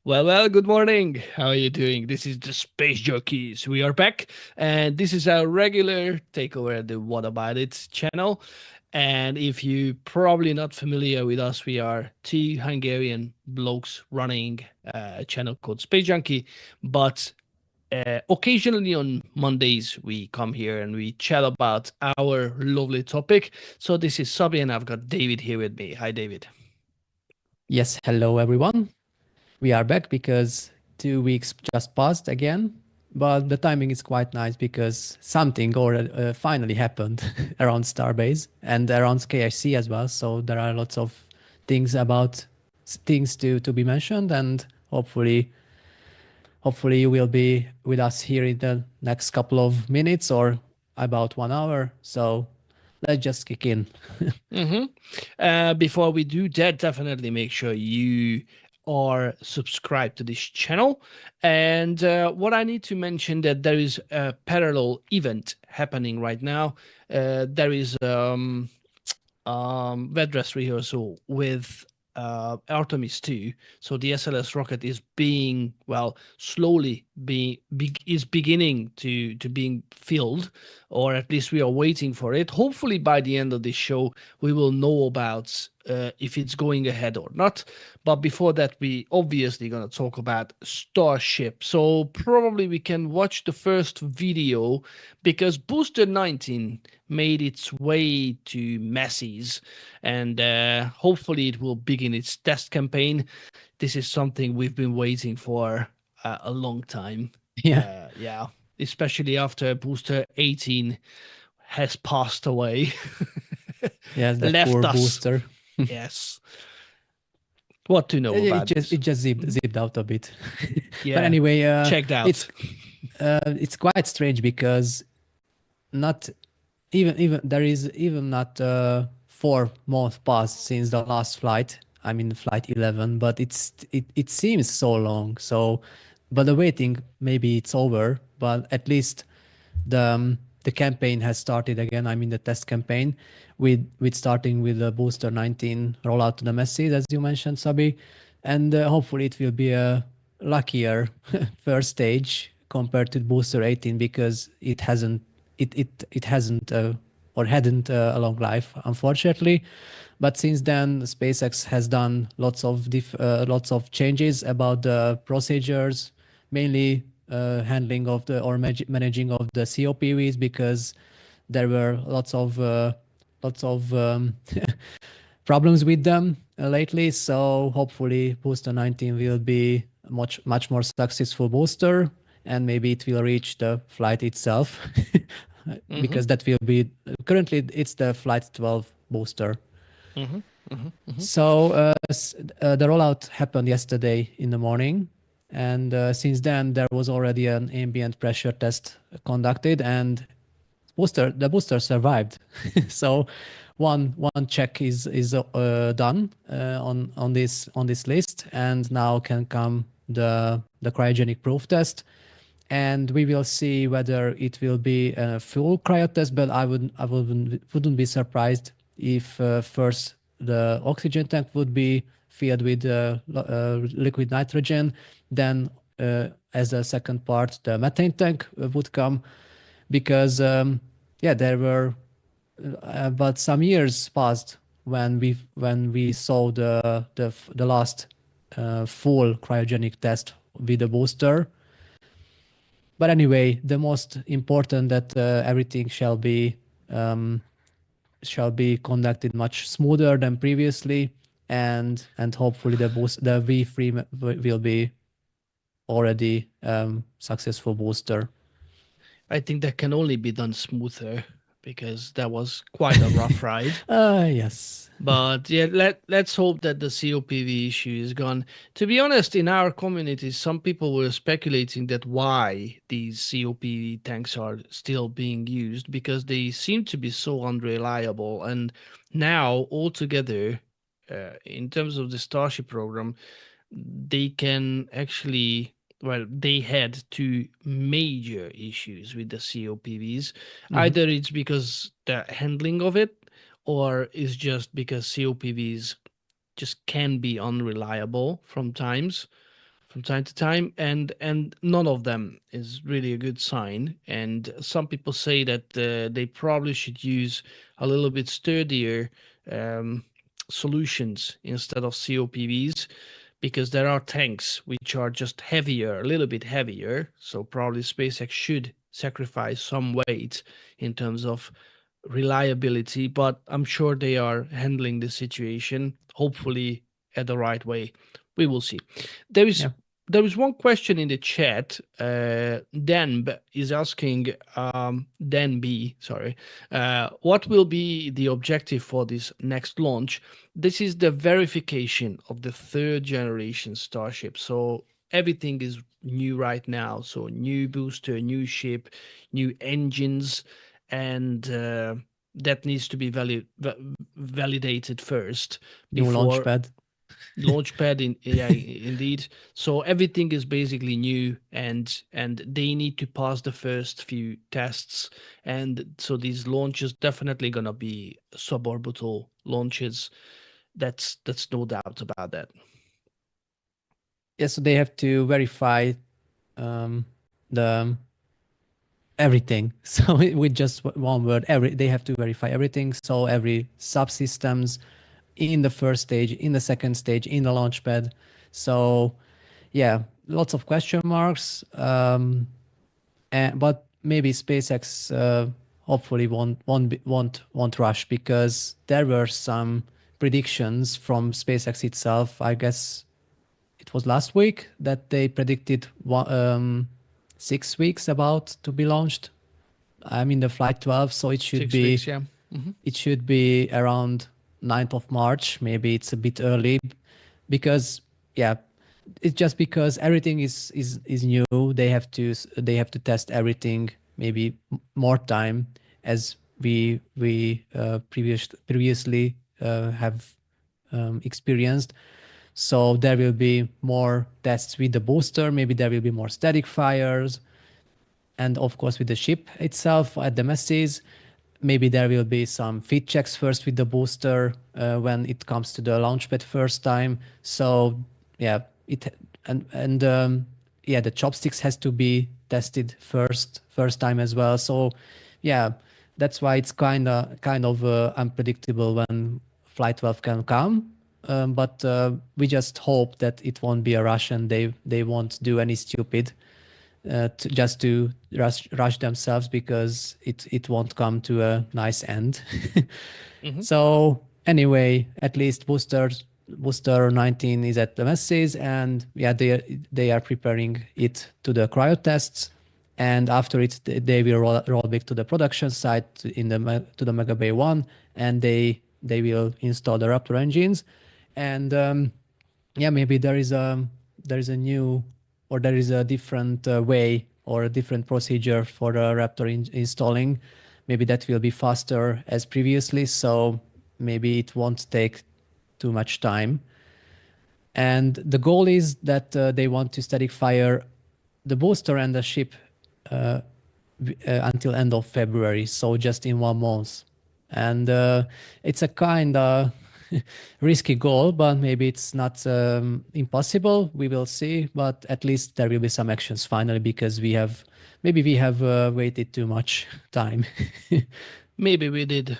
Well, good morning. How are you doing? This is the Space Jockeys. We are back, and this is our regular takeover at the What About It channel. And if you probably not familiar with us, we are two Hungarian blokes running a channel called Space Junkie. But occasionally on Mondays, we come here and we chat about our lovely topic. So this is Szabi, and I've got David here with me. Hi, David. Yes, hello everyone. We are back because 2 weeks just passed again, but the timing is quite nice because something finally happened around Starbase and around KIC as well. So there are lots of things to be mentioned, and hopefully you will be with us here in the next couple of minutes or about 1 hour. So let's just kick in. Before we do that, definitely make sure you are subscribed to this channel. And what I need to mention that there is a parallel event happening right now. There is red dress rehearsal with Artemis 2. So the SLS rocket is being slowly is beginning to being filled, or at least we are waiting for it. Hopefully by the end of this show we will know about if it's going ahead or not. But before that, we obviously gonna talk about Starship. So probably we can watch the first video because Booster 19 made its way to Massey's, and hopefully it will begin its test campaign. This is something we've been waiting for a long time. Yeah. Yeah, especially after Booster 18 has passed away, Yes, that left poor us. booster. Yes. What to know It about just this? it just zipped out a bit. But Yeah, anyway, checked out. it's quite strange because not even there is even not 4 months passed since the last flight. I mean, flight 11, but it seems so long. So, but the waiting, maybe it's over, but at least the campaign has started again. I mean, the test campaign with starting with the Booster 19 rollout to the Massey, as you mentioned, Sabi, and hopefully it will be a luckier first stage compared to Booster 18 because it hasn't or hadn't a long life, unfortunately. But since then, SpaceX has done lots of changes about the procedures, mainly handling of the or managing of the COPVs because there were lots of problems with them lately. So hopefully, Booster 19 will be much more successful booster, and maybe it will reach the flight itself because that will be currently it's the flight 12 booster. So the rollout happened yesterday in the morning, and since then there was already an ambient pressure test conducted, and the booster survived. So one check is done on this list, and now can come the cryogenic proof test, and we will see whether it will be a full cryo test. But wouldn't be surprised if first the oxygen tank would be filled with liquid nitrogen, then as a second part the methane tank would come, because there were but some years passed when we saw the last full cryogenic test with the booster. But anyway, the most important that everything shall be conducted much smoother than previously, and hopefully the V3 will be already successful booster. I think that can only be done smoother because that was quite a rough ride. Yes. But yeah, let's hope that the COPV issue is gone. To be honest, in our community, some people were speculating that why these COPV tanks are still being used because they seem to be so unreliable. And now, altogether, in terms of the Starship program, they can actually, they had two major issues with the COPVs. Either it's because the handling of it, or is just because COPVs just can be unreliable from times. from time to time, and none of them is really a good sign. And some people say that they probably should use a little bit sturdier um, solutions instead of COPVs, because there are tanks which are just heavier, a little bit heavier. So probably SpaceX should sacrifice some weight in terms of reliability, but I'm sure they are handling the situation, hopefully at the right way. We will see. There is Yeah. there is one question in the chat. Is asking, Dan B, sorry, what will be the objective for this next launch? This is the verification of the third generation Starship. So everything is new right now. So new booster, new ship, new engines, and that needs to be validated first New launch before pad. launchpad. Yeah, indeed. So everything is basically new, and they need to pass the first few tests, and so these launches definitely gonna be suborbital launches. That's no doubt about that. Yeah, so they have to verify um, the everything. So with just one word, they have to verify everything. So every subsystems in the first stage, in the second stage, in the launch pad. So yeah, lots of question marks. But maybe SpaceX hopefully won't rush, because there were some predictions from SpaceX itself. I guess it was last week that they predicted 6 weeks about to be launched. I'm in the flight 12, so 6 weeks, yeah. it should be around 9th of March. Maybe it's a bit early, because yeah, it's just because everything is new. They have to test everything, maybe more time, as we previously have experienced. So there will be more tests with the booster. Maybe there will be more static fires, and of course with the ship itself at the Massey's. Maybe there will be some fit checks first with the booster when it comes to the launchpad first time. So yeah, it and yeah, the chopsticks has to be tested first time as well. So yeah, that's why it's kind of unpredictable when flight 12 can come. But we just hope that it won't be a rush, and they won't do any stupid just to rush themselves, because it won't come to a nice end. So anyway, at least booster 19 is at the Massey's, and yeah, they are preparing it to the cryo tests, and after it they will roll back to the production site to the Mega Bay 1, and they will install the Raptor engines. And yeah, maybe there is a new, or there is a different way or a different procedure for the Raptor installing. Maybe that will be faster as previously, so maybe it won't take too much time. And the goal is that they want to static fire the booster and the ship until end of February, so just in 1 month. And it's a kind of risky goal, but maybe it's not impossible. We will see, but at least there will be some actions finally, because we have waited too much time. Maybe we did.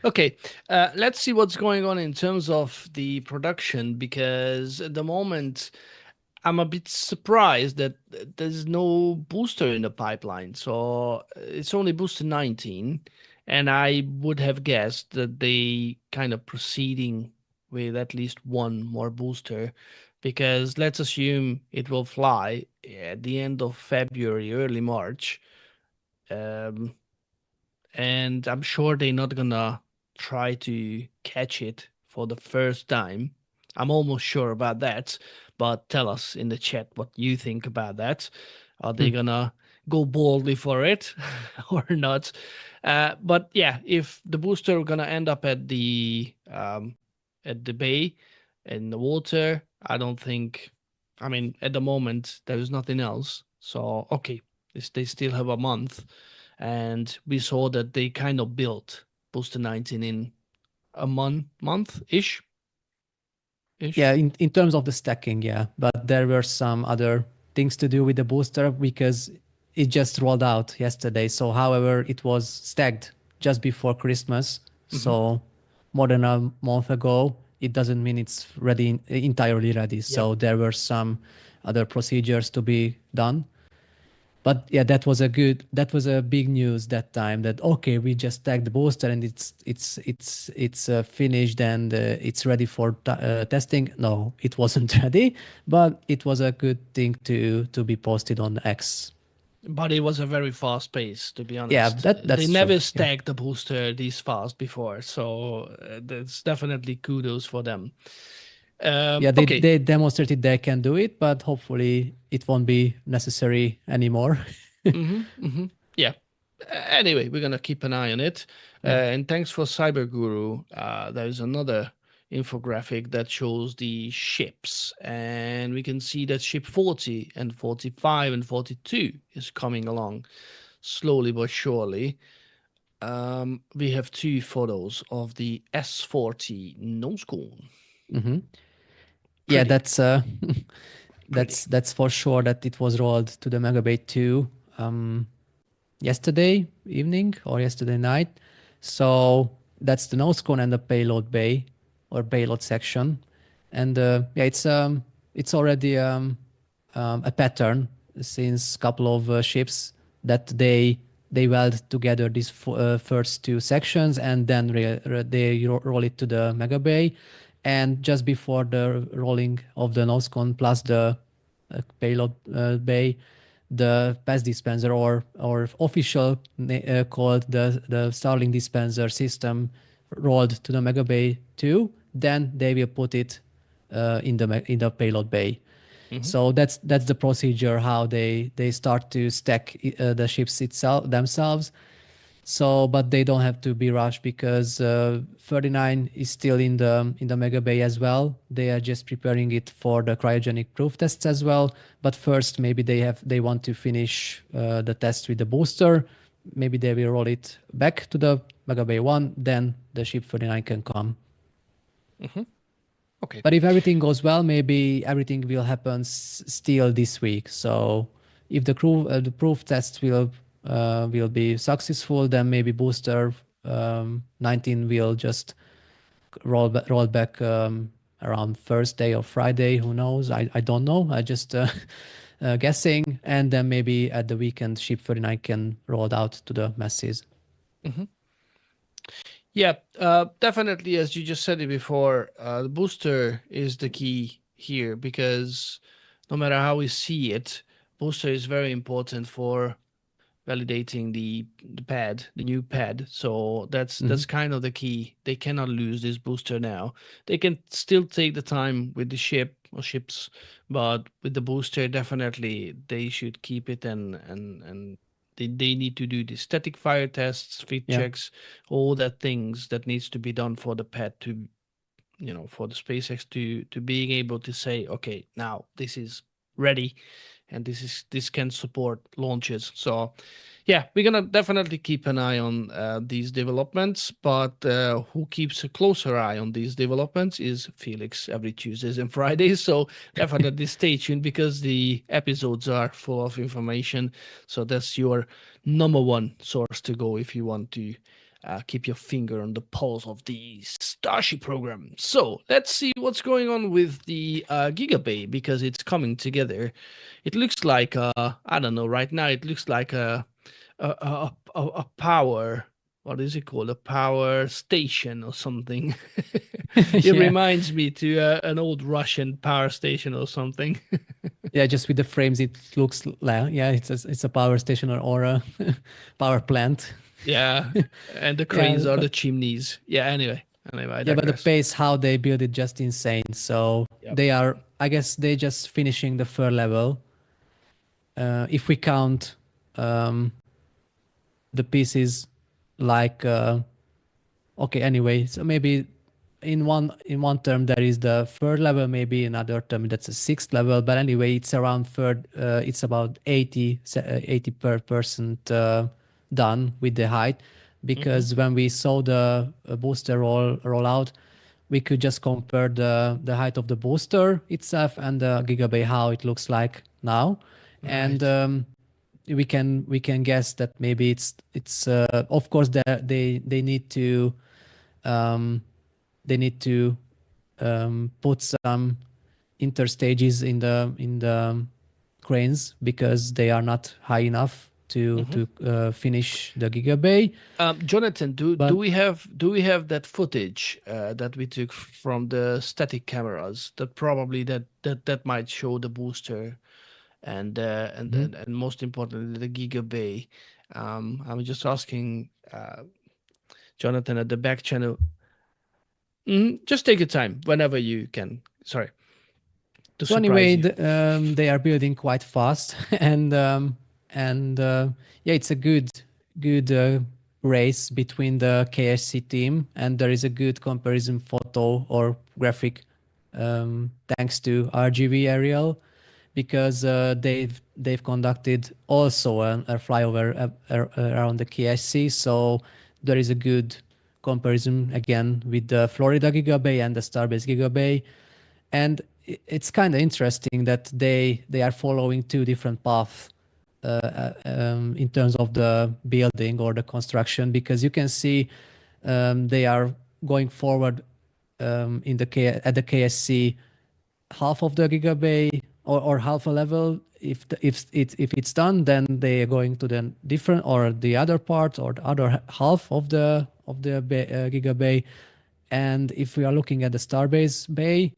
Okay, let's see what's going on in terms of the production, because at the moment I'm a bit surprised that there's no booster in the pipeline. So it's only booster 19, and I would have guessed that they kind of proceeding with at least one more booster, because let's assume it will fly at the end of February, early March. Um, and I'm sure they're not gonna try to catch it for the first time. I'm almost sure about that, but tell us in the chat what you think about that. Are they gonna go boldly for it or not? But yeah, if the booster gonna end up at the bay in the water, I don't think. I mean, at the moment there's nothing else. So okay, they still have a month, and we saw that they kind of built Booster 19 in a month ish. Yeah, in terms of the stacking, yeah. But there were some other things to do with the booster because it just rolled out yesterday. So, however, it was stacked just before Christmas. Mm-hmm. So, more than a month ago, it doesn't mean it's ready, entirely ready. Yep. So, there were some other procedures to be done. But yeah, that was a big news that time that okay, we just tagged the booster and it's finished and it's ready for testing. No, it wasn't ready, but it was a good thing to be posted on X. But it was a very fast pace, to be Yeah, honest. They that's true. never Yeah. stacked the booster this fast before, so that's definitely kudos for them. Yeah, Okay. they demonstrated they can do it, but hopefully it won't be necessary anymore. Yeah. Anyway, we're gonna keep an eye on it. Yeah. And thanks for Cyber Guru. There's another infographic that shows the ships, and we can see that ship 40 and 45 and 42 is coming along slowly but surely. We have two photos of the S40 nose cone. Hmm. Yeah, Pretty, that's pretty. that's for sure that it was rolled to the Megabase 2 yesterday evening or yesterday night. So that's the nose cone and the payload bay or payload section. And yeah, it's already a pattern since couple of ships that they weld together these first two sections and then they roll it to the mega bay. And just before the rolling of the nose cone plus the payload bay, the pass dispenser or official called the Starlink dispenser system rolled to the mega bay 2, then they will put it in the payload bay. Mm-hmm. So that's the procedure how they start to stack the ships itself themselves. So, but they don't have to be rushed because 39 is still in the mega bay as well. They are just preparing it for the cryogenic proof tests as well. But first, maybe they want to finish the test with the booster. Maybe they will roll it back to the mega bay 1. Then the ship 39 can come. Mm-hmm. Okay. But if everything goes well, maybe everything will happen still this week. So if the proof test will be successful, then maybe booster 19 will just roll back around Thursday or Friday. Who knows? I don't know. I just guessing, and then maybe at the weekend, ship 39 can roll it out to the masses. Mm-hmm. Yeah, definitely. As you just said it before, the booster is the key here because no matter how we see it, booster is very important for validating the pad, the new pad. So that's kind of the key. They cannot lose this booster now. They can still take the time with the ship or ships, but with the booster, definitely they should keep it and they need to do the static fire tests, fit Yeah. checks, all that things that needs to be done for the pad to for the SpaceX to being able to say, okay, now this is ready and this can support launches. So yeah, we're gonna definitely keep an eye on these developments, but who keeps a closer eye on these developments is Felix every Tuesdays and Fridays. So definitely stay tuned because the episodes are full of information. So that's your number one source to go if you want to keep your finger on the pulse of the Starship program. So let's see what's going on with the Gigabay because it's coming together. It looks like I don't know. Right now, it looks like a power. What is it called? A power station or something. It Yeah. reminds me to an old Russian power station or something. Yeah, just with the frames, it looks like yeah, it's a power station or a power plant. Yeah, and the cranes Yeah, are the but chimneys. Yeah. Anyway, I yeah, but the digress. pace how they build it just insane. So Yep. they are, I guess, they just finishing the third level. If we count the pieces, like okay, anyway, so maybe in one term there is the third level, maybe another term that's a sixth level. But anyway, it's around third. It's about 80% done with the height, Mm-hmm. because when we saw the booster roll out, we could just compare the height of the booster itself and the gigabay how it looks like now, and Right. we can guess that maybe it's of course they need to um, they need to put some interstages in the cranes because they are not high enough to Mhm. finish the gigabay. Jonathan, do But we have that footage that we took from the static cameras that probably that might show the booster mhm. and most importantly the gigabay. I'm just asking Jonathan at the back channel. Just take your time whenever you can. Sorry to So anyway, surprise you. they are building quite fast, and yeah, it's a good race between the KSC team, and there is a good comparison photo or graphic thanks to RGV Aerial, because they've conducted also a flyover around the KSC, so there is a good comparison again with the Florida Gigabay and the Starbase Gigabay. And it's kind of interesting that they are following two different paths in terms of the building or the construction, because you can see they are going forward at the KSC half of the gigabay, or half a level. If it's done, then they are going to the different or the other part or the other half of the gigabay. And if we are looking at the Starbase Bay,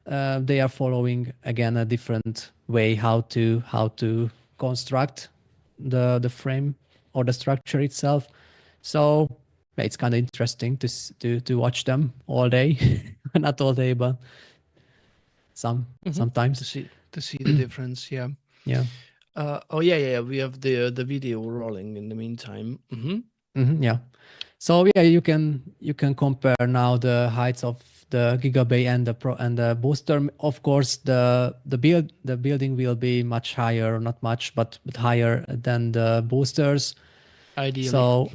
they are following again a different way how to construct the frame or the structure itself. So yeah, it's kind of interesting to watch them all day, not all day, but Hmm. To sometimes. see the difference. Yeah. Yeah. Oh yeah, yeah, yeah. We have the video rolling in the meantime. Yeah. So yeah, you can compare now the heights of the Gigabay and the booster. Of course, the building will be much higher, not much, but higher than the boosters. Ideally, So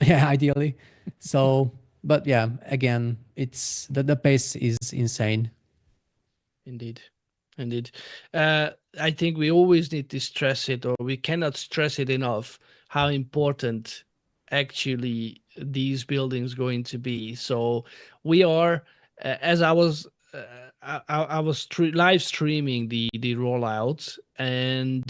yeah, ideally. So, but yeah, again, it's the pace is insane. indeed, indeed. I think we always need to stress it, or we cannot stress it enough, how important actually these buildings going to be. So we are, as I was, I was live streaming the rollout, and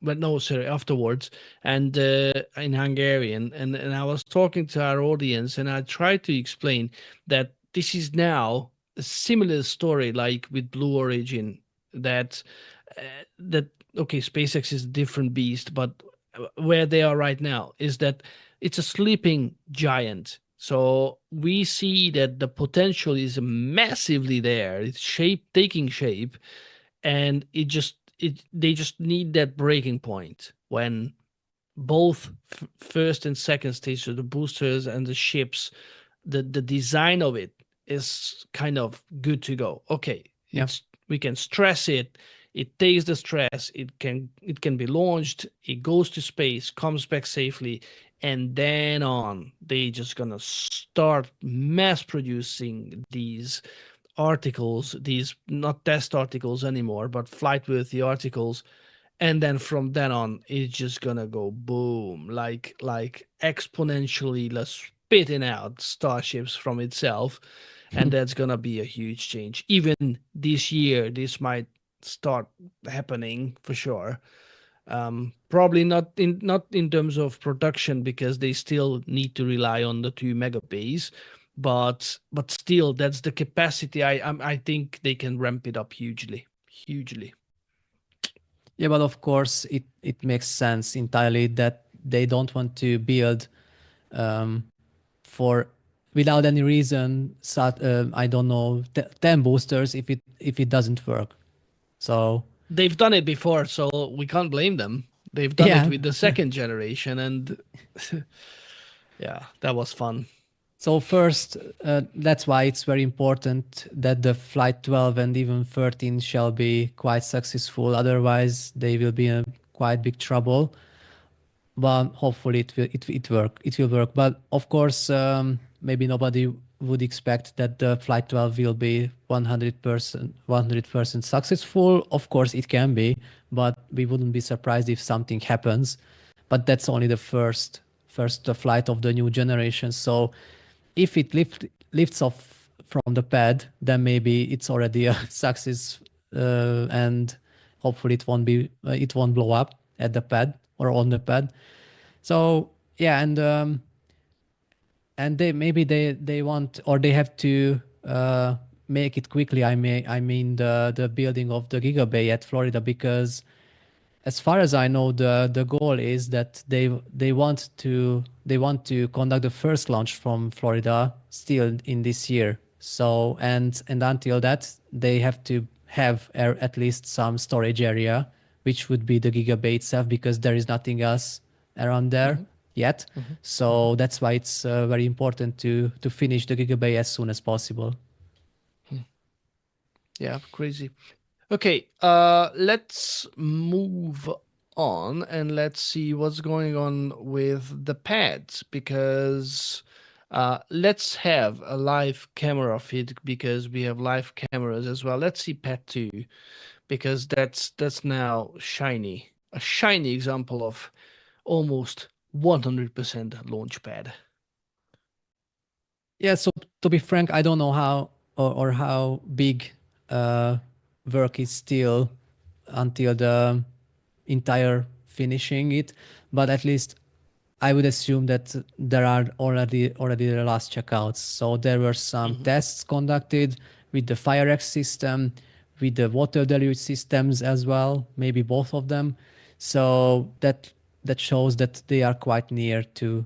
but no, sorry, afterwards, and in Hungarian, and I was talking to our audience, and I tried to explain that this is now a similar story like with Blue Origin, that uh, that okay, SpaceX is a different beast, but where they are right now is that it's a sleeping giant. So we see that the potential is massively there. It's taking shape, and they just need that breaking point when both first and second stage, so the boosters and the ships, the design of it is kind of good to go. Okay, Yeah. it's we can stress it. It takes the stress. It can be launched. It goes to space, comes back safely, and then on they just gonna start mass producing these articles, these not test articles anymore, but flight worthy articles, and then from then on it's just gonna go boom, like exponentially spitting out starships from itself, and that's gonna be a huge change. Even this year this might start happening for sure. Probably not in terms of production, because they still need to rely on the 2 megabays, but still that's the capacity. I think they can ramp it up hugely, hugely. Yeah, but of course, it makes sense entirely that they don't want to build um, for without any reason. I don't know, 10 boosters if it doesn't work. So They've done it before, so we can't blame them. They've done it yeah. with the second generation, and yeah, that was fun. So first, that's why it's very important that the flight 12 and even 13 shall be quite successful. Otherwise, they will be in quite big trouble. But hopefully, it will work. It will work. But of course, maybe nobody would expect that the flight 12 will be 100% successful. Of course it can be, but we wouldn't be surprised if something happens. But that's only the first flight of the new generation. So if it lifts off from the pad, then maybe it's already a success, and hopefully it won't blow up at the pad or on the pad. So yeah, and they want, or they have to make it quickly. I mean the building of the Gigabay at Florida, because as far as I know, the goal is that they want to conduct the first launch from Florida still in this year. So and until that, they have to have at least some storage area, which would be the Gigabay itself, because there is nothing else around there yet. So that's why it's very important to finish the Gigabay as soon as possible. Yeah, crazy. Okay, let's move on and let's see what's going on with the pads, because let's have a live camera feed, because we have live cameras as well. Let's see pad 2, because that's now shiny. A shiny example of almost 100% launch pad. Yeah, so to be frank, I don't know how or how big work is still until the entire finishing it, but at least I would assume that there are already the last checkouts. So there were some tests conducted with the FireX system, with the water deluge systems as well, maybe both of them. So that shows that they are quite near to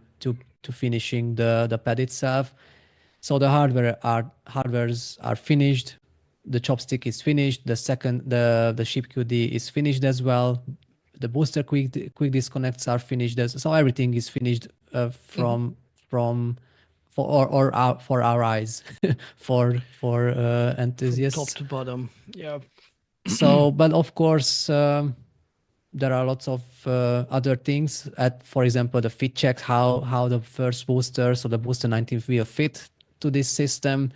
finishing the pad itself. So the hardwares are finished. The chopstick is finished. The ship QD is finished as well. The booster quick disconnects are finished. So everything is finished for our eyes, for enthusiasts. From top to bottom. Yeah. So, but of course, there are lots of other things. For example, the fit checks, how the first booster, so the booster 19 will fit to this system.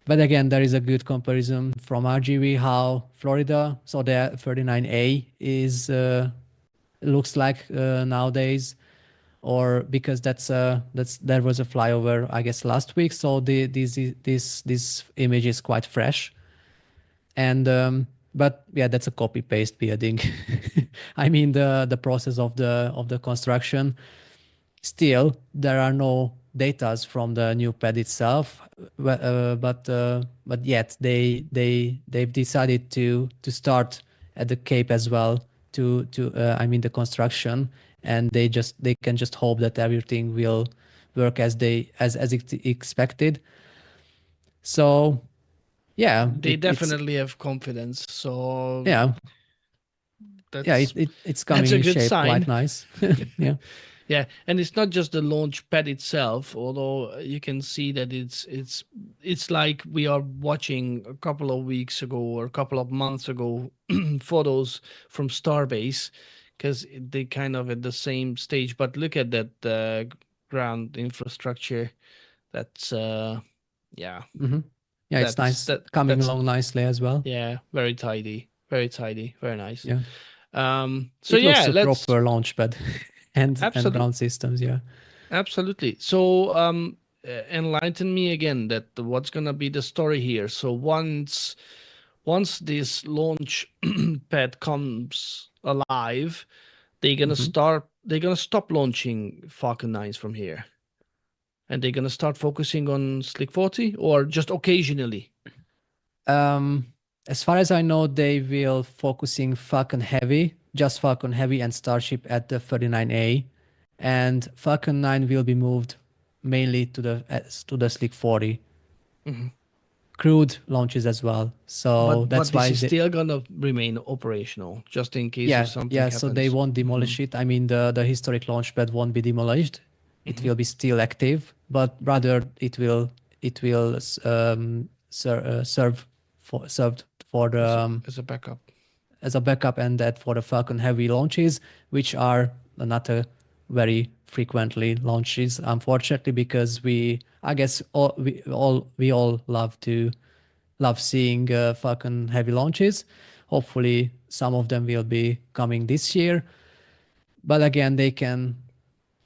But again, there is a good comparison from RGB how Florida, so the 39A is looks like nowadays, or because there was a flyover, I guess, last week. So this image is quite fresh, and but yeah, that's a copy paste building. I mean the process of the construction. Still, there are no datas from the new pad itself, but yet they've decided to start at the Cape as well I mean the construction, and they can just hope that everything will work as expected. So yeah, They definitely have confidence. So yeah, that's it's that's coming a in good shape sign. quite nice. Yeah. Yeah, and it's not just the launch pad itself, although you can see that it's like we are watching a couple of weeks ago or a couple of months ago photos from Starbase, because they kind of at the same stage. But look at that ground infrastructure. That's yeah, Mm-hmm. Yeah, it's nice, coming that's along nicely as well. yeah, very tidy, very nice. Yeah. So It looks yeah, a let's proper launchpad and absolutely. ground systems, yeah. Absolutely. So, enlighten me again that what's gonna be the story here. So once this launch pad comes alive, Mm-hmm. they're gonna stop launching Falcon 9s from here. And they're gonna start focusing on Slick 40 or just occasionally. As far as I know, they will focusing just Falcon Heavy and Starship at the 39A, and Falcon 9 will be moved mainly to the Slick 40. Mhm. Crewed launches as well. So But that's this why is still gonna remain operational, just in case if something so they happens. won't Mhm. demolish it. I mean, the historic launchpad won't be demolished. It Mhm. will be still active, but rather it will served for the As a backup. as a backup, and that for the Falcon Heavy launches, which are not a very frequently launches, unfortunately, because I guess we all love seeing Falcon Heavy launches. Hopefully, some of them will be coming this year. But again, they can,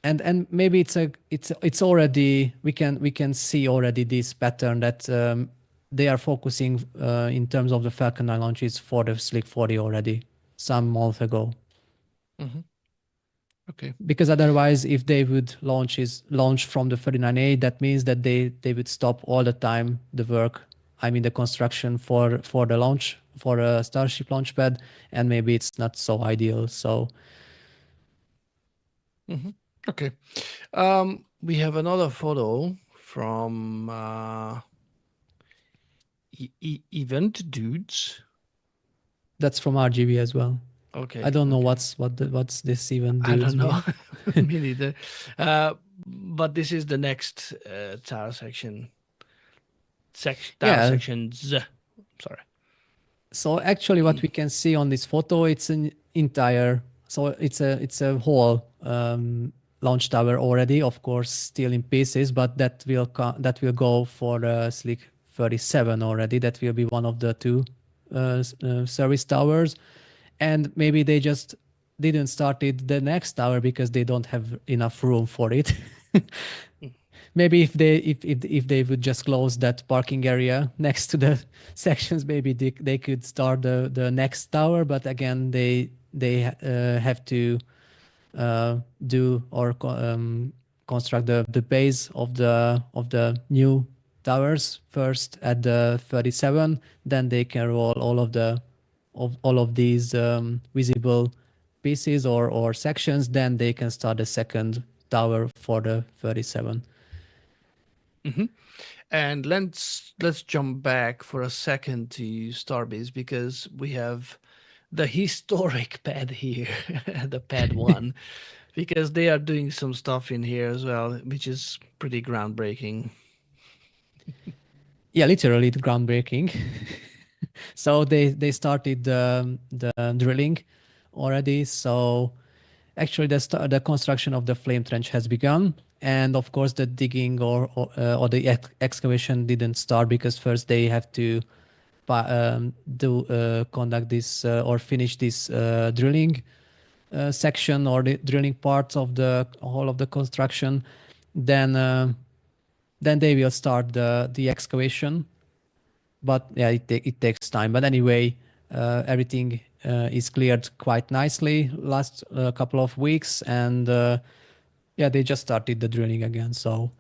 and maybe it's already we can see already this pattern that they are focusing in terms of the Falcon 9 launches for the Slick 40 already some month ago. Okay. Because otherwise, if they would launch from the 39A, that means that they would stop all the time the work. I mean the construction for the launch for a Starship launchpad, and maybe it's not so ideal. So Okay. We have another photo from Event Dudes. that's from RGB as well. Okay. I don't know Okay. what's this even I dudes don't know. mean. Me neither. But this is the next tower section. Tower Yeah. sections. Sorry. So actually, what we can see on this photo, it's an entire. So it's a whole launch tower already. Of course, still in pieces, but that will go for the Slick 37 already. That will be one of the two service towers, and maybe they just didn't start it the next tower because they don't have enough room for it. Maybe if they would just close that parking area next to the sections, maybe they could start the next tower. But again, they have to do or construct the base of the new towers first at the 37. Then they can roll all of these visible pieces or sections. Then they can start the second tower for the 37. And let's jump back for a second to Starbase because we have the historic pad here, the pad one, because they are doing some stuff in here as well, which is pretty groundbreaking. Yeah, literally the groundbreaking. So they started the drilling already. So actually the construction of the flame trench has begun, and of course the digging or the excavation didn't start because first they have to conduct this or finish this drilling section or the drilling parts of the whole of the construction. Then they will start the excavation. But yeah, it takes time. But anyway, everything is cleared quite nicely last couple of weeks, and yeah, they just started the drilling again. So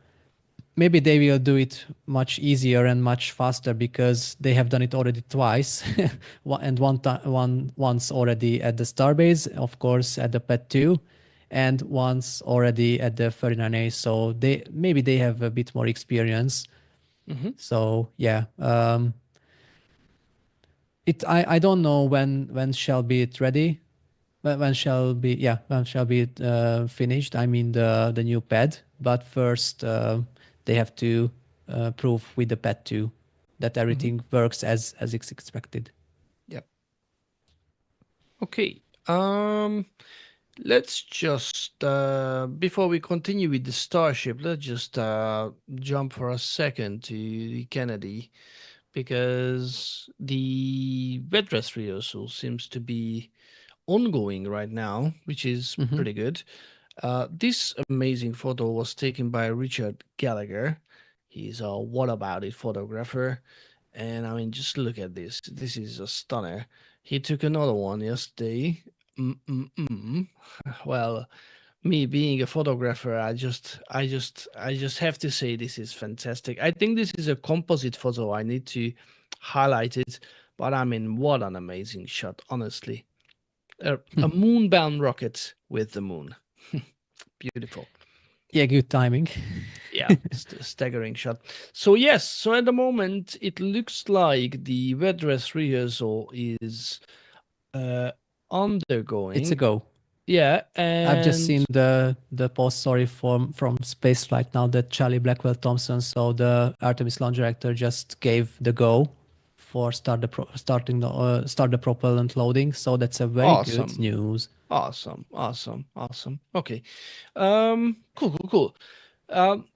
maybe they will do it much easier and much faster because they have done it already twice, and once already at the Starbase, of course, at the Pet 2, and once already at the 39A. So they have a bit more experience. So yeah, I don't know when shall be it ready. When shall be it finished? I mean the new pad. But first they have to prove with the pad 2 that everything works as it's expected. Yep. Okay. Let's just before we continue with the Starship, let's just jump for a second to the Kennedy because the bed rest rehearsal seems to be ongoing right now, which is pretty good. This amazing photo was taken by Richard Gallagher. He's a What About It photographer. And I mean, just look at this. This is a stunner. He took another one yesterday. Mm-mm-mm. Well, me being a photographer, I just have to say this is fantastic. I think this is a composite photo. I need to highlight it, but I mean, what an amazing shot, honestly. A moon-bound rocket with the moon. Beautiful. Yeah, good timing. Yeah, staggering shot. So yes, so at the moment it looks like the wet dress rehearsal is undergoing. It's a go. Yeah, I've just seen and the post, sorry, from Spaceflight now that Charlie Blackwell Thompson, so the Artemis launch director, just gave the go for start the propellant loading. So that's a very good Awesome. news. Awesome. Awesome. Awesome. Okay. Cool, cool, cool. Um,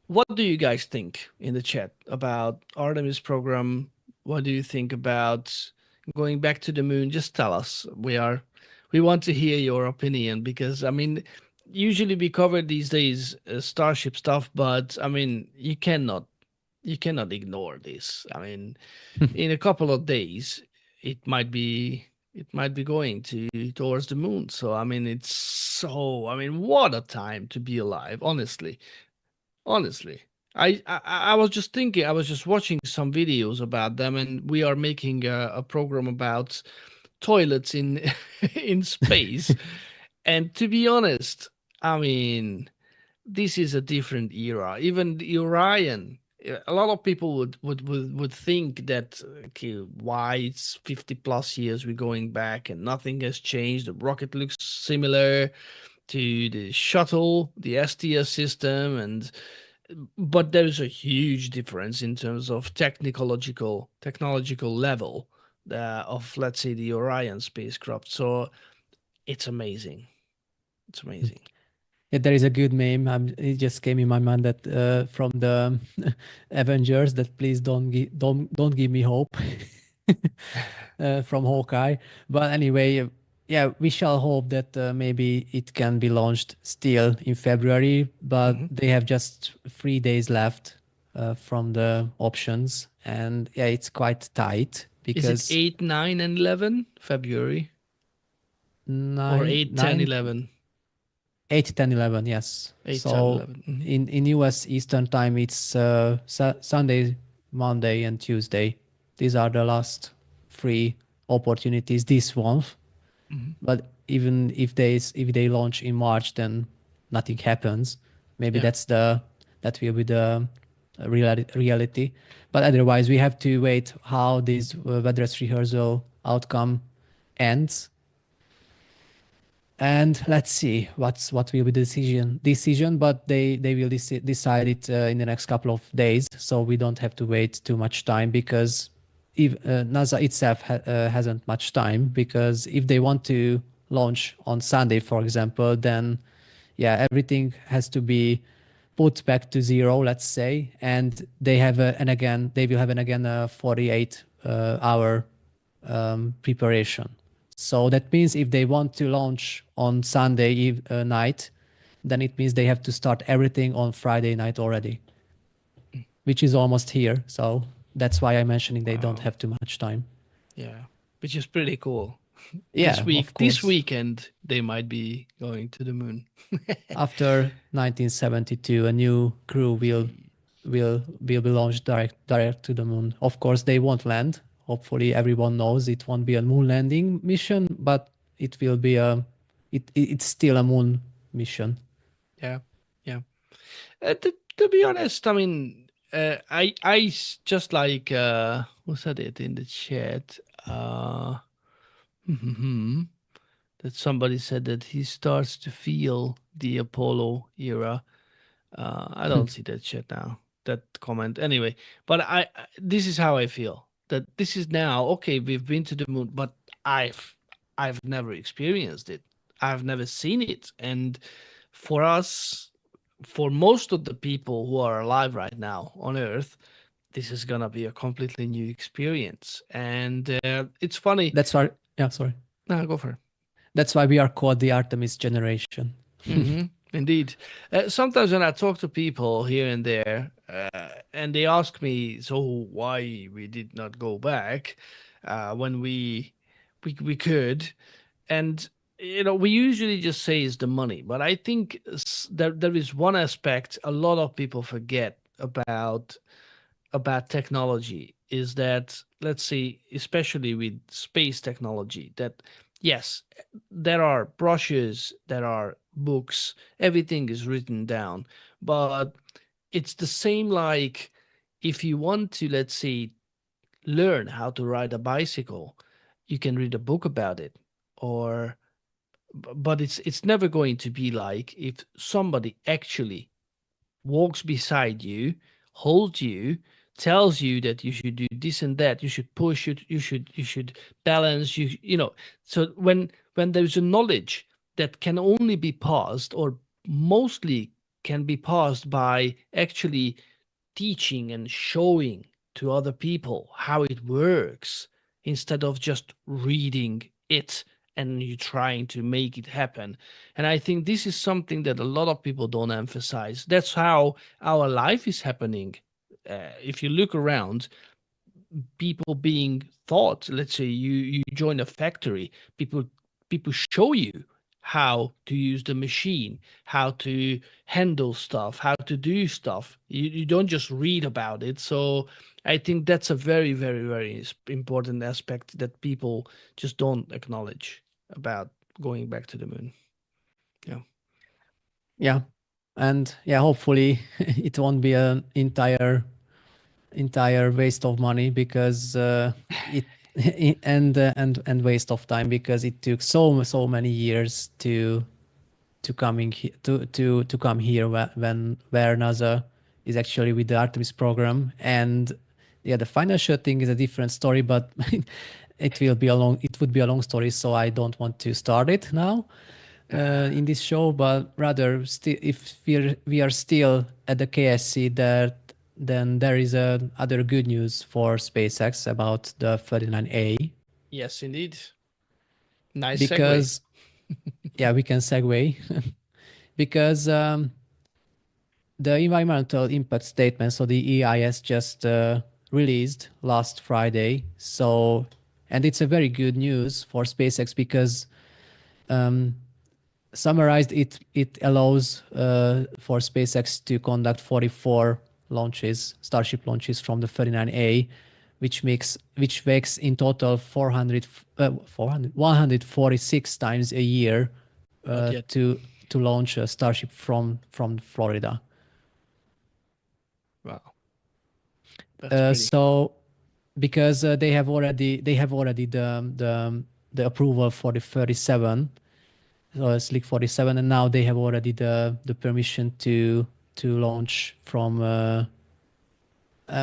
what do you guys think in the chat about Artemis program? What do you think about going back to the moon? Just tell us. We want to hear your opinion because I mean, usually we cover these days Starship stuff, but I mean, you cannot ignore this. I mean, in a couple of days, it might be it might be going to towards the moon. So I mean, I mean, what a time to be alive, honestly. Honestly, I was just thinking, I was just watching some videos about them, and we are making a program about toilets in in space. And to be honest, I mean, this is a different era. Even the Orion, a lot of people would think that okay, why it's 50 plus years we're going back and nothing has changed. The rocket looks similar to the shuttle, the STS system, and but there's a huge difference in terms of technological level of let's say the Orion spacecraft. So it's amazing. It's amazing. Yeah, there is a good meme. It just came in my mind that from the Avengers that please don't give me hope from Hawkeye. But anyway, yeah, we shall hope that maybe it can be launched still in February. But Hmm. they have just 3 days left from the options, and yeah, it's quite tight Is it because 8, 9, and 11 February or nine, 8, 10, nine 11? 8, 10, 11, yes. 8, 10, So 11. Mm-hmm. in US Eastern time, it's Sunday, Monday, and Tuesday. These are the last three opportunities this month. Mm-hmm. But even if they launch in March, then nothing happens. Maybe Yeah. that will be the reality. But otherwise, we have to wait how this weather rehearsal outcome ends, and let's see what will be the decision. But they will decide it in the next couple of days, so we don't have to wait too much time, because if NASA itself hasn't much time, because if they want to launch on Sunday, for example, then yeah, everything has to be put back to zero, let's say, and they will have an again a 48 hour preparation. So that means if they want to launch on Sunday night, then it means they have to start everything on Friday night already, which is almost here. So that's why I'm mentioning they don't Wow. have too much time. Yeah. Which is pretty cool. Yeah, of This course. weekend, they might be going to the moon. After 1972, a new crew Gee. will be launched direct to the moon. Of course, they won't land. Hopefully, everyone knows it won't be a moon landing mission, but it will be it's still a moon mission. Yeah. Yeah. To be honest, I mean, just like who said it in the chat? That somebody said that he starts to feel the Apollo era. I don't see that shit now. That comment anyway. But this is how I feel. That this is now okay. We've been to the moon, but I've never experienced it. I've never seen it, and for us, for most of the people who are alive right now on Earth, this is gonna be a completely new experience. And it's funny. That's why, yeah, sorry. No, go for it. That's why we are called the Artemis generation. Hmm. Indeed. Sometimes when I talk to people here and there, and they ask me, so why we did not go back when we could, and you know, we usually just say is the money, but I think there is one aspect a lot of people forget about technology is that, let's say, especially with space technology, that yes, there are brochures, there are books, everything is written down, but it's the same like if you want to, let's say, learn how to ride a bicycle, you can read a book about it, or but it's never going to be like if somebody actually walks beside you, holds you, tells you that you should do this and that, you should push it, you should balance, you know. So when there's a knowledge that can only be passed, or mostly can be passed by actually teaching and showing to other people how it works, instead of just reading it and you trying to make it happen. And I think this is something that a lot of people don't emphasize. That's how our life is happening. If you look around, people being taught, let's say you join a factory, people show you how to use the machine, how to handle stuff, how to do stuff. You don't just read about it. So I think that's a very, very, very important aspect that people just don't acknowledge about going back to the moon. Yeah. Yeah, and yeah, hopefully it won't be an entire waste of money, because it and waste of time, because it took so many years to come here, where NASA is actually with the Artemis program. And yeah, the financial thing is a different story, but it would be a long story, so I don't want to start it now in this show. But rather, still, if we are still at the KSC, then there is other good news for SpaceX about the 39A, Yes, indeed. Nice segue. because yeah, we can segue because the environmental impact statement, so the EIS, just released last Friday. So, and it's a very good news for SpaceX, because summarized, it allows for SpaceX to conduct 44 launches, Starship launches from the 39A, which makes in total 146 times a year Not yet. to launch a Starship from Florida. Wow. That's pretty. So because they have already the approval for the 37, Slick 47, and now they have already the permission to launch from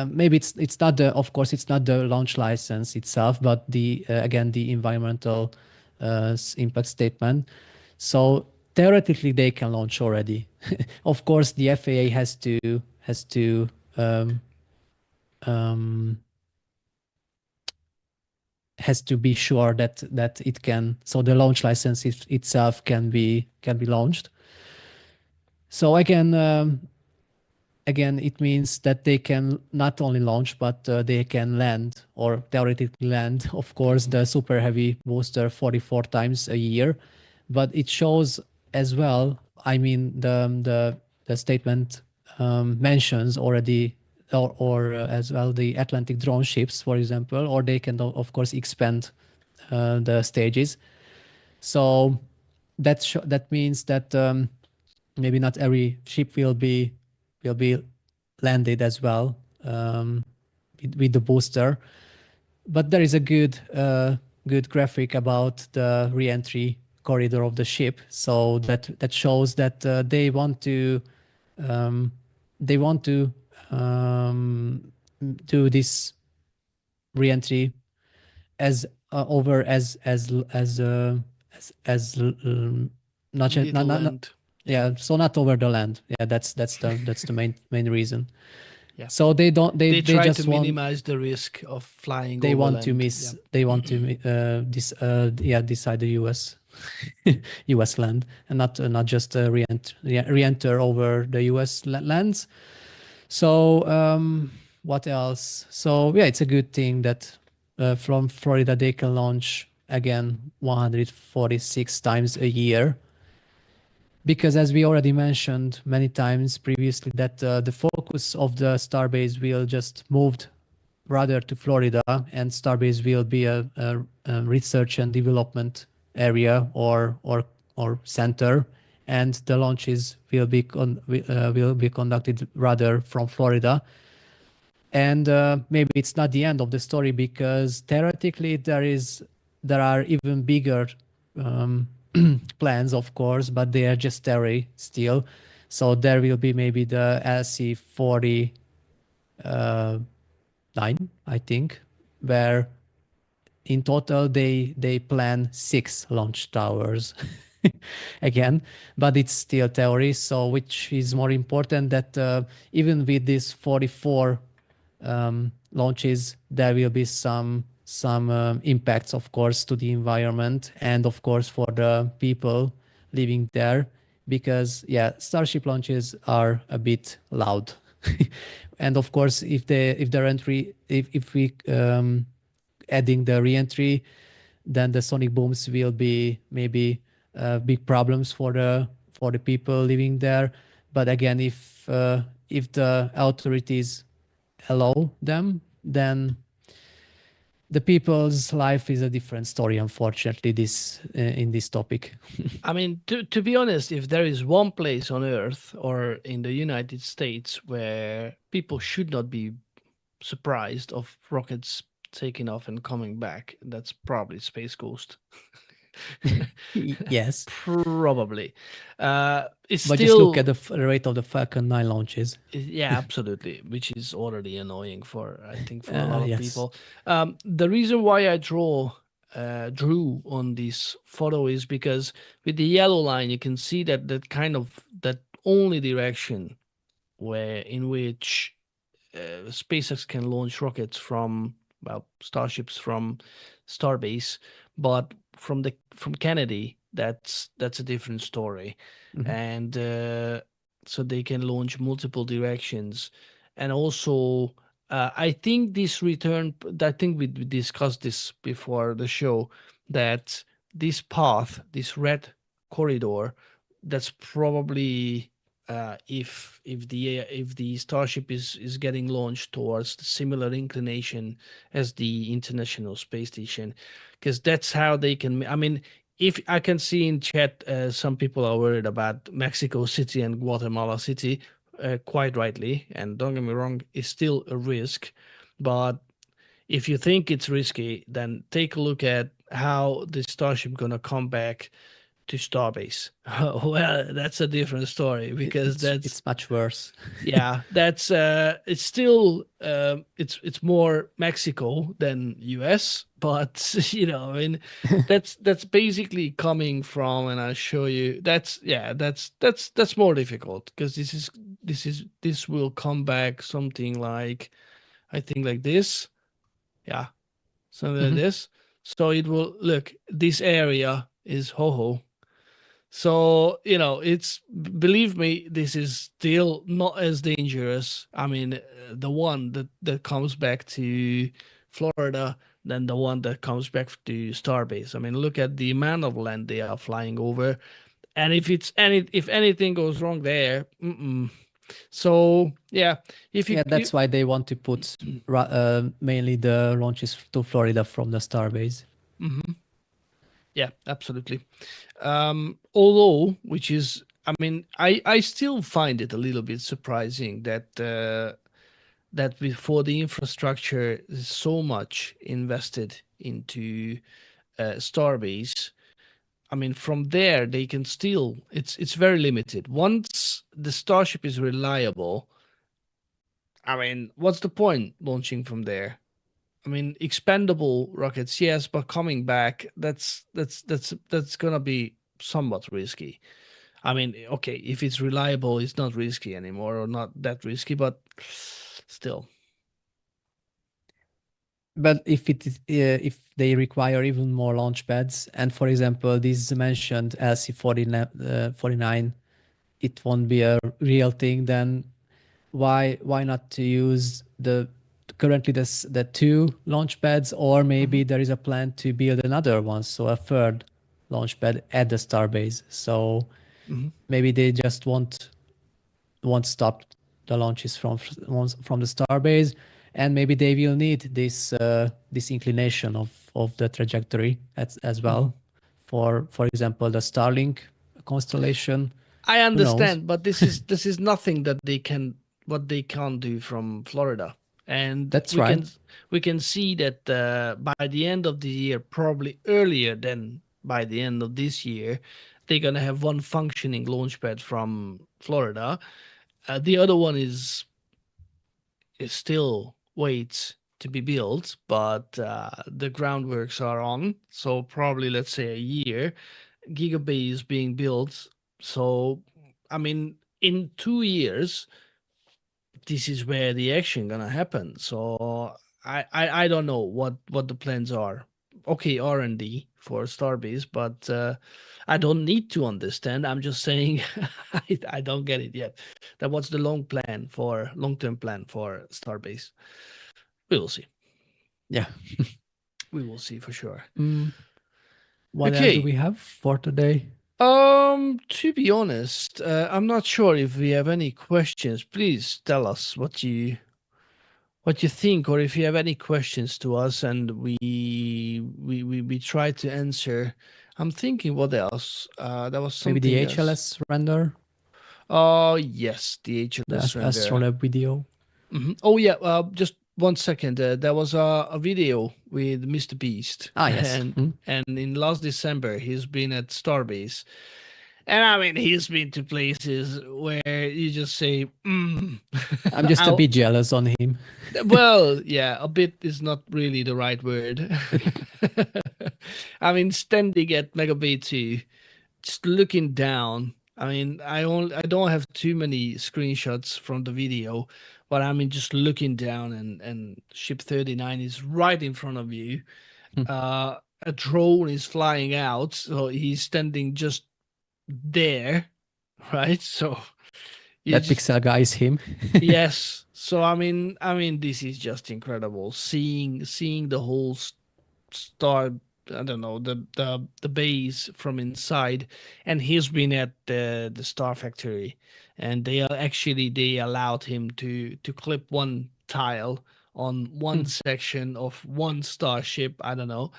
maybe it's not the, of course it's not the launch license itself, but the again, the environmental impact statement. So theoretically they can launch already. Of course the FAA has to be sure that it can, so the launch license itself can be launched. So again, it means that they can not only launch, but they can land, or theoretically land, of course, the super heavy booster 44 times a year. But it shows as well, I mean, the statement mentions already, or as well, the Atlantic drone ships, for example, or they can, of course, expand the stages. So that means that maybe not every ship will be landed as well with the booster, but there is a good graphic about the re-entry corridor of the ship, so that shows that they want to do this re-entry as over as not ju- Little not land. yeah, so not over the land. Yeah, that's the main reason. Yeah. So they They try just to want minimize the risk of flying they over want land. to miss they want to decide the US land, and not just re-enter over the US lands. So what else? So yeah, it's a good thing that from Florida they can launch again 146 times a year, because as we already mentioned many times previously, that the focus of the Starbase will just moved rather to Florida, and Starbase will be a research and development area or center, and the launches will be conducted rather from Florida. And maybe it's not the end of the story, because theoretically there are even bigger plans, of course, but they are just theory still. So there will be maybe the LC-40 9, I think, where in total they plan 6 launch towers again, but it's still theory. So which is more important, that even with these 44 launches, there will be some impacts, of course, to the environment and of course for the people living there, because yeah, Starship launches are a bit loud. And of course, if the entry, if we adding the re-entry, then the sonic booms will be maybe big problems for the people living there. But again, if the authorities allow them, then the people's life is a different story, unfortunately, this in this topic. I mean, to be honest, if there is one place on Earth or in the United States where people should not be surprised of rockets taking off and coming back, that's probably Space Coast. Yes, Probably. It's but just look at still, the rate of the Falcon 9 launches. yeah, absolutely, which is already annoying for, I think, for a lot of Yes. people. The reason why I drew on this photo is because with the yellow line, you can see that that only direction where in which SpaceX can launch rockets from, well, starships from Starbase, but from Kennedy, that's a different story, Mhm. and so they can launch multiple directions, and also. I think this return. I think we discussed this before the show. That this path, this red corridor, that's probably if the Starship is getting launched towards the similar inclination as the International Space Station, because that's how they can. I mean, if I can see in chat, some people are worried about Mexico City and Guatemala City, quite rightly, and don't get me wrong, it's still a risk, but if you think it's risky, then take a look at how the Starship gonna come back to Starbase. Well, that's a different story because that's It's much worse. yeah, that's it's still it's more Mexico than US, but I mean that's basically coming from, and I'll show you. That's yeah, that's more difficult because this will come back something like, I think, like this. Yeah, something like Mhm. this. So it will look, this area is ho ho, so, it's, believe me, this is still not as dangerous. I mean, the one that comes back to Florida than the one that comes back to Starbase. I mean, look at the amount of land they are flying over. And if anything goes wrong there, so yeah, if Yeah, that's why they want to put mainly the launches to Florida from the Starbase. Mhm. Yeah, absolutely. Although, which is, I mean, I still find it a little bit surprising that before the infrastructure is so much invested into Starbase. I mean, from there they can still. It's very limited. Once the Starship is reliable, I mean, what's the point launching from there? I mean, expendable rockets, yes, but coming back, that's gonna be somewhat risky. I mean, okay, if it's reliable, it's not risky anymore, or not that risky, but still. But if they require even more launch pads, and for example, this mentioned LC49, it won't be a real thing, then why not to use the currently the two launch pads, or maybe Hmm. there is a plan to build another one, so a third launch pad at the Starbase. So Hmm. maybe they just won't stop the launches from the Starbase, and maybe they will need this inclination of the trajectory as Hmm. well. For example, the Starlink constellation. I Who knows? understand, but this is nothing that they can what they can't do from Florida, and That's we right. can see that by the end of the year, probably earlier than by the end of this year, they're gonna have one functioning launch pad from Florida. The other one is still waits. to be built, but the groundworks are on. So probably, let's say, a year. Gigabay is being built. So, I mean, in 2 years, this is where the action gonna happen. So I don't know what the plans are. Okay, R&D for Starbase, but I don't need to understand. I'm just saying I don't get it yet. That what's the long-term plan for Starbase? We will see. Yeah. We will see for sure. What else do Okay. we have for today? To be honest, I'm not sure if we have any questions. Please tell us what you think, or if you have any questions to us, and we try to answer. I'm thinking what else. There was Maybe the something else. HLS render, Oh yes, the the HLS render. Astrolab video. Oh yeah. Just 1 second. There was a video with Mr. Beast, Ah, yes. and in last December he's been at Starbase. And I mean, he's been to places where you just say, I'm just a I, bit jealous on him. well, yeah, a bit is not really the right word. I mean, standing at Mega Bay 2, just looking down. I mean, I don't have too many screenshots from the video, but I mean, just looking down, and ship 39 is right in front of you. A drone is flying out, so he's standing just there, right? So you That just pixel guy is him. yes. So I mean, this is just incredible. Seeing the whole star. I don't know, the base from inside, and he's been at the Star Factory, and they allowed him to clip one tile on one section of one starship. I don't know,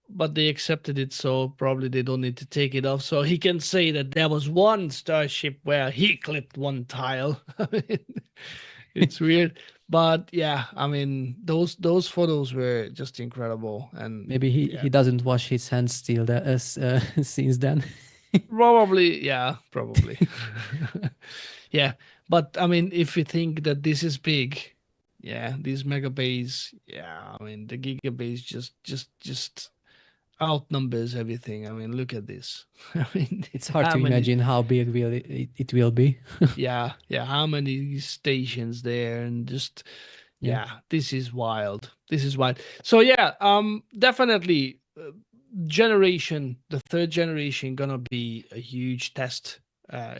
but they accepted it, so probably they don't need to take it off. So he can say that there was one starship where he clipped one tile. I mean, it's weird, but yeah, I mean, those photos were just incredible, and Maybe yeah, he doesn't wash his hands still since then. probably, yeah, probably, yeah. But I mean, if you think that this is big, yeah, these mega bays, yeah, I mean, the gigabase just outnumbers everything. I mean, look at this. I mean, It's hard how to many? imagine how big will it will be. Yeah, how many stations there, and just Yeah. yeah, this is wild. This is wild. So yeah, definitely, the third generation, gonna be a huge test.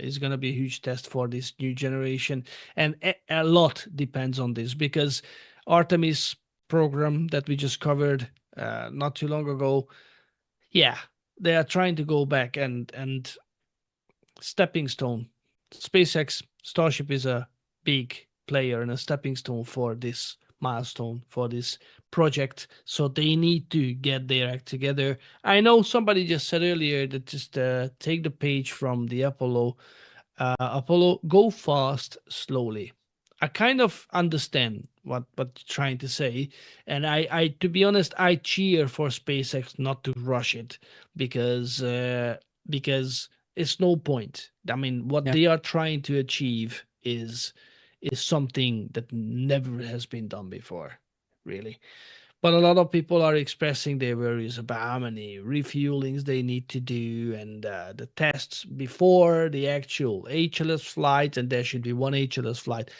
Is gonna be a huge test for this new generation, and a lot depends on this, because Artemis program that we just covered not too long ago, yeah, they are trying to go back, and stepping stone. SpaceX Starship is a big player and a stepping stone for this milestone, for this project. So they need to get their act together. I know somebody just said earlier that just take the page from the Apollo. Apollo, go fast, slowly. I kind of understand what you're trying to say, and I to be honest, I cheer for SpaceX not to rush it, because because it's no point. I mean, what Yeah. they are trying to achieve is something that never has been done before, really. But a lot of people are expressing their worries about how many refuelings they need to do, and the tests before the actual HLS flight, and there should be one HLS flight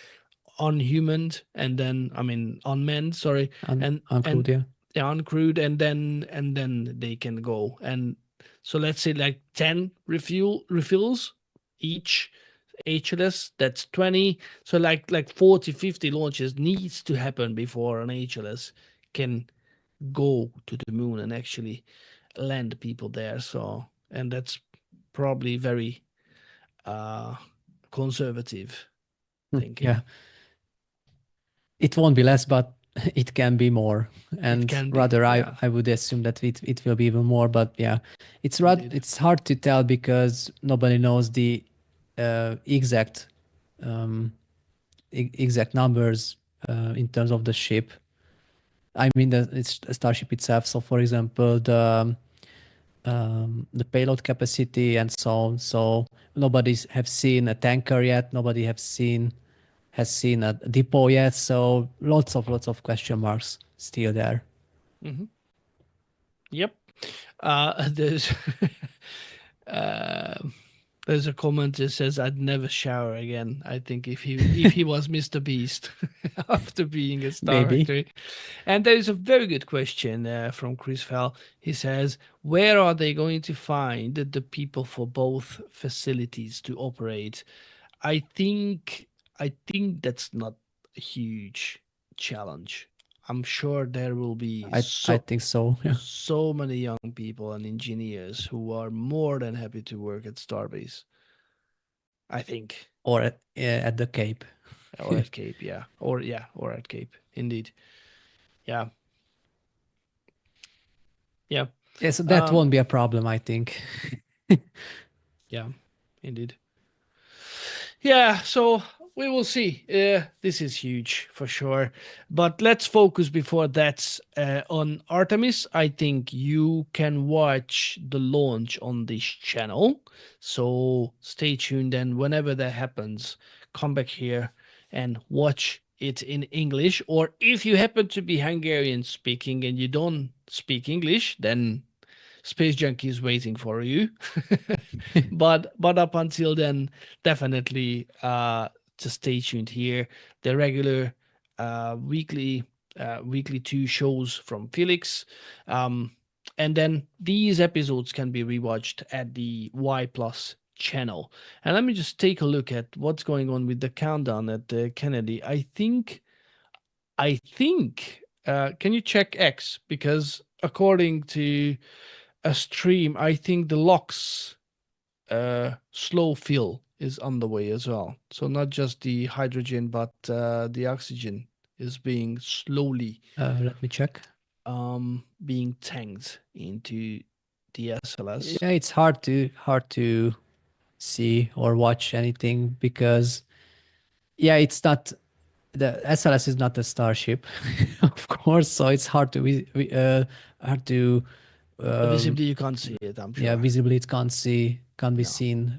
unhuman, and then I mean unmanned, sorry, and Uncrewed, yeah. yeah, uncrewed, and then they can go. And so let's say like 10 refills each HLS, that's 20. So like 40, 50 launches needs to happen before an HLS can go to the moon and actually land people there. So, and that's probably very uh conservative thinking. Yeah. It won't be less, but it can be more. It And can be, rather, yeah, I would assume that it will be even more. But yeah, indeed. it's hard to tell because nobody knows the exact um, exact numbers in terms of the ship. I mean, it's a Starship itself. So, for example, the payload capacity and so on. So nobody have seen a tanker yet. Nobody have has seen a depot yet. So lots of question marks still there. Hmm. Yep. There's uh, there's a comment that says I'd never shower again. I think if he was Mr. Beast after being a star Maybe. actor. And there is a very good question from Chris Fell. He says, "Where are they going to find the people for both facilities to operate?" I think that's not a huge challenge. I'm sure there will be I think so. Yeah. so many young people and engineers who are more than happy to work at Starbase. I think, Or at the Cape. or at Cape, or at Cape, indeed, yeah, yeah, Yeah, so that um, won't be a problem, I think. yeah, indeed. Yeah, so we will see. This is huge for sure. But let's focus before that on Artemis. I think you can watch the launch on this channel. So stay tuned, and whenever that happens, come back here and watch it in English. Or if you happen to be Hungarian speaking and you don't speak English, then Space Junkie is waiting for you. But up until then, definitely just stay tuned here. The regular weekly weekly two shows from Felix. Um, and then these episodes can be rewatched at the Y Plus channel. And let me just take a look at what's going on with the countdown at the Kennedy. I think can you check X? Because according to a stream, I think the locks slow fill is on the way as well. So not just the hydrogen, but the oxygen is being slowly Let me check. being tanked into the SLS. Yeah, it's hard to see or watch anything because yeah, it's not the SLS is not a starship, of course. So it's hard to um, Visibly, you can't see it, I'm yeah, sure. visibly it can't be No. seen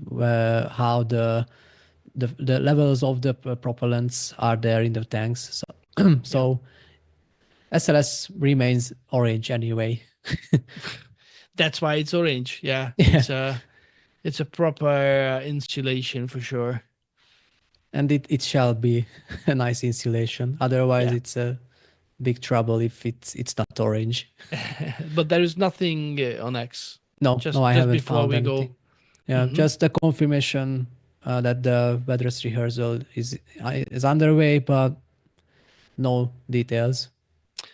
how the levels of the propellants are there in the tanks. So Yeah. so SLS remains orange anyway. That's why it's orange. Yeah. Yeah, It's a proper insulation for sure. and it shall be a nice insulation. Otherwise, Yeah. it's a big trouble if it's not orange. But there is nothing on X. No, I Just haven't before found we go. anything. Yeah, Hmm. just the confirmation that the weather rehearsal is underway, but no details.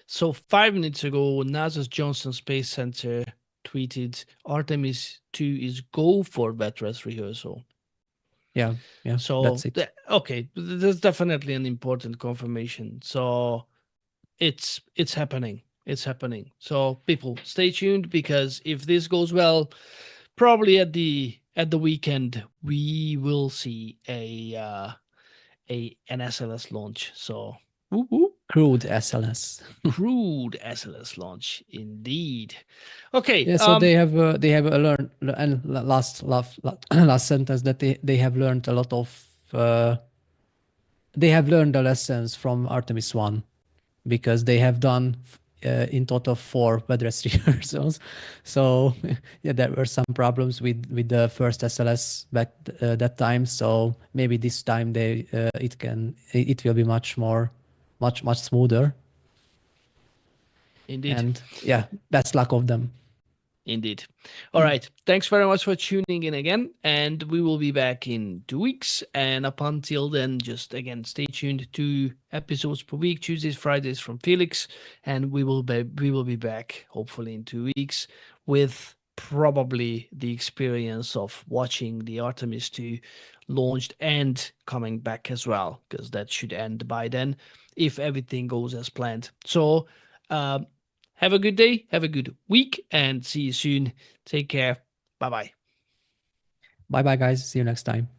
So 5 minutes ago, NASA's Johnson Space Center tweeted Artemis 2 is go for bed rest rehearsal. Yeah, yeah, So that's it. okay, there's definitely an important confirmation. So it's happening. It's happening. So people, stay tuned because if this goes well, probably at the weekend we will see a an SLS launch. So whoop, whoop. Crewed SLS. Crude SLS launch indeed. Okay, Yeah, so they have learned and last sentence that they have learned a lot of they have learned the lessons from Artemis 1 because they have done in total 4 bed rest rehearsals. So yeah, there were some problems with the first SLS back that time. So maybe this time it will be much smoother. indeed. And yeah, best luck of them. Indeed. All right. Thanks very much for tuning in again. And we will be back in 2 weeks. And up until then, just again, stay tuned. 2 episodes per week, Tuesdays, Fridays from Felix. And we will be back hopefully in 2 weeks with probably the experience of watching the Artemis 2 launched and coming back as well, because that should end by then if everything goes as planned. So have a good day, have a good week, and see you soon. Take care. Bye bye. Bye bye, guys. See you next time.